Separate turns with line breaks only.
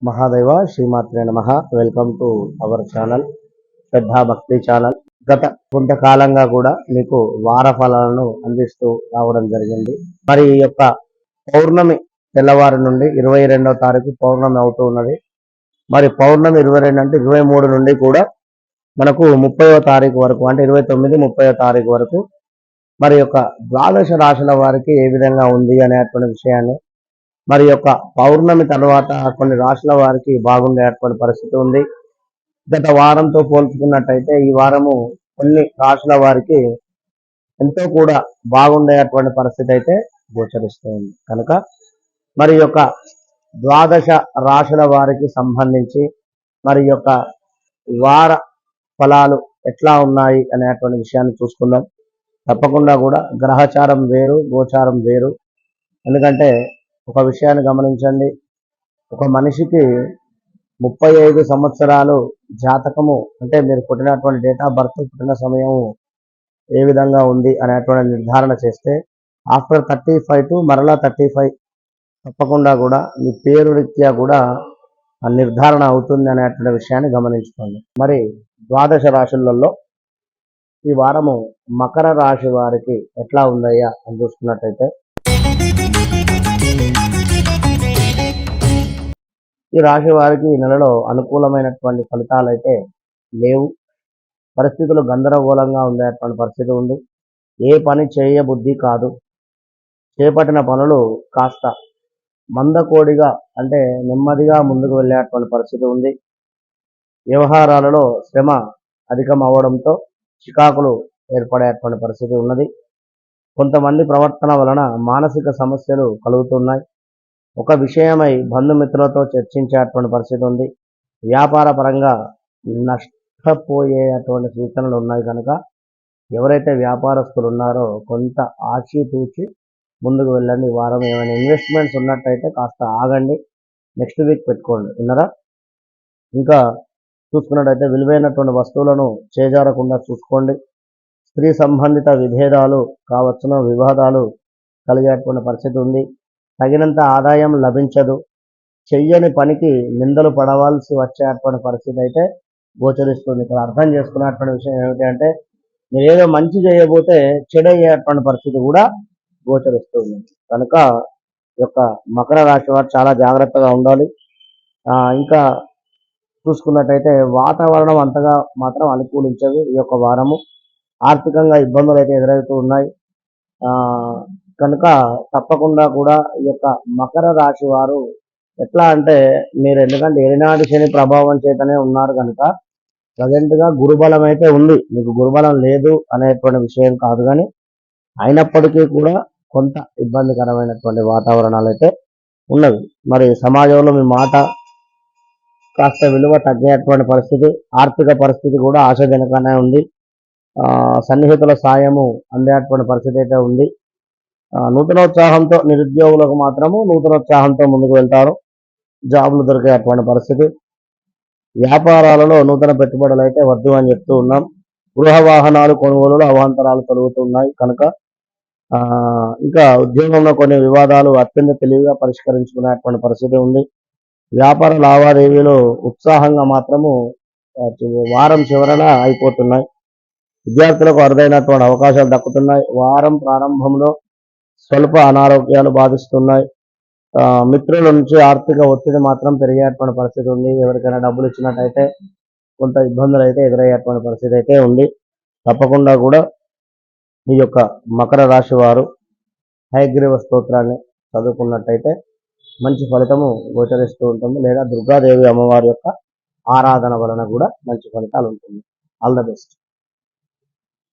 మహాదేవ శ్రీమాత్రే నమః. Welcome to our channel శ్రద్ధా భక్తి ఛానల్. గత కొంతకాలంగా కూడా మీకు వార ఫలాలను అందిస్తూ రావడం జరిగింది. మరి ఈ యొక్క పౌర్ణమి తెల్లవారి నుండి 22వ తారీఖు పౌర్ణమి అవుతూ ఉన్నది. మరి పౌర్ణమి 22 అంటే 23 నుండి కూడా మనకు 30వ తారీఖు వరకు అంటే 29, 30వ తారీఖు వరకు మరి యొక్క ద్వాదశ రాశుల వారికి ఏ విధంగా ఉంది అనేటువంటి విషయాన్ని, మరి యొక్క పౌర్ణమి తర్వాత కొన్ని రాశుల వారికి బాగుండేటువంటి పరిస్థితి ఉంది. గత వారంతో పోల్చుకున్నట్టయితే ఈ వారము కొన్ని రాశుల వారికి ఎంతో కూడా బాగుండేటువంటి పరిస్థితి అయితే గోచరిస్తుంది. కనుక మరి యొక్క ద్వాదశ రాశుల వారికి సంబంధించి మరి యొక్క వార ఫలాలు ఎట్లా ఉన్నాయి అనేటువంటి విషయాన్ని చూసుకుందాం. తప్పకుండా కూడా గ్రహచారం వేరు, గోచారం వేరు. ఎందుకంటే ఒక విషయాన్ని గమనించండి, ఒక మనిషికి 35 సంవత్సరాలు జాతకము అంటే మీరు పుట్టినటువంటి డేట్ ఆఫ్ బర్త్, పుట్టిన సమయం ఏ విధంగా ఉంది అనేటువంటి నిర్ధారణ చేస్తే ఆఫ్టర్ 35 మరలా 35 తప్పకుండా కూడా మీ పేరు రీత్యా కూడా నిర్ధారణ అవుతుంది అనేటువంటి విషయాన్ని గమనించుకోండి. మరి ద్వాదశ రాశులలో ఈ వారము మకర రాశి వారికి ఎట్లా ఉందయ్యా అని చూసుకున్నట్టయితే, ఈ రాశి వారికి ఈ నెలలో అనుకూలమైనటువంటి ఫలితాలు అయితే లేవు. పరిస్థితులు గందరగోళంగా ఉండేటువంటి పరిస్థితి ఉంది. ఏ పని చేయబుద్ధి కాదు. చేపట్టిన పనులు కాస్త మందకోడిగా అంటే నెమ్మదిగా ముందుకు వెళ్ళేటువంటి పరిస్థితి ఉంది. వ్యవహారాలలో శ్రమ అధికం అవ్వడంతో చికాకులు ఏర్పడేటువంటి పరిస్థితి ఉన్నది. కొంతమంది ప్రవర్తన వలన మానసిక సమస్యలు కలుగుతున్నాయి. ఒక విషయమై బంధుమిత్రులతో చర్చించేటువంటి పరిస్థితి ఉంది. వ్యాపార పరంగా నష్టపోయేటువంటి సూచనలు ఉన్నాయి. కనుక ఎవరైతే వ్యాపారస్తులు ఉన్నారో కొంత ఆచితూచి ముందుకు వెళ్ళండి. ఈ వారం ఏమైనా ఇన్వెస్ట్మెంట్స్ ఉన్నట్టయితే కాస్త ఆగండి, నెక్స్ట్ వీక్ పెట్టుకోండి. విన్నారా? ఇంకా చూసుకున్నట్టయితే విలువైనటువంటి వస్తువులను చేజారకుండా చూసుకోండి. స్త్రీ సంబంధిత విభేదాలు కావచ్చును, వివాదాలు కలిగేటువంటి పరిస్థితి ఉంది. తగినంత ఆదాయం లభించదు. చెయ్యని పనికి నిందలు పడవలసి వచ్చేటువంటి పరిస్థితి అయితే గోచరిస్తుంది. ఇక్కడ అర్థం చేసుకున్నటువంటి విషయం ఏమిటి అంటే, మీరు ఏదో మంచి చేయబోతే చెడయ్యేటువంటి పరిస్థితి కూడా గోచరిస్తుంది. కనుక ఈ యొక్క మకర రాశి వారు చాలా జాగ్రత్తగా ఉండాలి. ఇంకా చూసుకున్నట్టయితే వాతావరణం అంతగా మాత్రం అనుకూలించదు. ఈ యొక్క వారము ఆర్థికంగా ఇబ్బందులు అయితే ఎదురవుతూ ఉన్నాయి. కనుక తప్పకుండా కూడా ఈ యొక్క మకర రాశి వారు ఎట్లా అంటే, మీరు ఎందుకంటే ఏనాడు శని ప్రభావం చేతనే ఉన్నారు కనుక ప్రజెంట్గా గురుబలం అయితే ఉంది. మీకు గురుబలం లేదు అనేటువంటి విషయం కాదు, కానీ అయినప్పటికీ కూడా కొంత ఇబ్బందికరమైనటువంటి వాతావరణాలు అయితే ఉన్నవి. మరి సమాజంలో మీ మాట కాస్త విలువ తగ్గేటువంటి పరిస్థితి, ఆర్థిక పరిస్థితి కూడా ఆశాజనకంగానే ఉంది. సన్నిహితుల సాయము అందేటువంటి పరిస్థితి అయితే ఉంది. నూతనోత్సాహంతో నిరుద్యోగులకు మాత్రము నూతనోత్సాహంతో ముందుకు వెళ్తారు. జాబులు దొరికేటువంటి పరిస్థితి. వ్యాపారాలలో నూతన పెట్టుబడులు అయితే వద్దు అని చెప్తూ ఉన్నాం. గృహ వాహనాలు కొనుగోలులో అవాంతరాలు కలుగుతున్నాయి. కనుక ఇంకా ఉద్యోగంలో కొన్ని వివాదాలు అత్యంత తెలివిగా పరిష్కరించుకునేటువంటి పరిస్థితి ఉంది. వ్యాపార లావాదేవీలు ఉత్సాహంగా మాత్రము వారం చివరన అయిపోతున్నాయి. విద్యార్థులకు అరుదైనటువంటి అవకాశాలు దక్కుతున్నాయి. వారం ప్రారంభంలో స్వల్ప అనారోగ్యాలు బాధిస్తున్నాయి. మిత్రుల నుంచి ఆర్థిక ఒత్తిడి మాత్రం పెరిగేటువంటి పరిస్థితి ఉంది. ఎవరికైనా డబ్బులు ఇచ్చినట్టయితే కొంత ఇబ్బందులు అయితే ఎదురయ్యేటువంటి పరిస్థితి అయితే ఉంది. తప్పకుండా కూడా ఈ యొక్క మకర రాశి వారు హయగ్రీవ స్తోత్రాన్ని చదువుకున్నట్టయితే మంచి ఫలితము గోచరిస్తూ ఉంటుంది. లేదా దుర్గాదేవి అమ్మవారి యొక్క ఆరాధన వలన కూడా మంచి ఫలితాలు ఉంటుంది. All the best.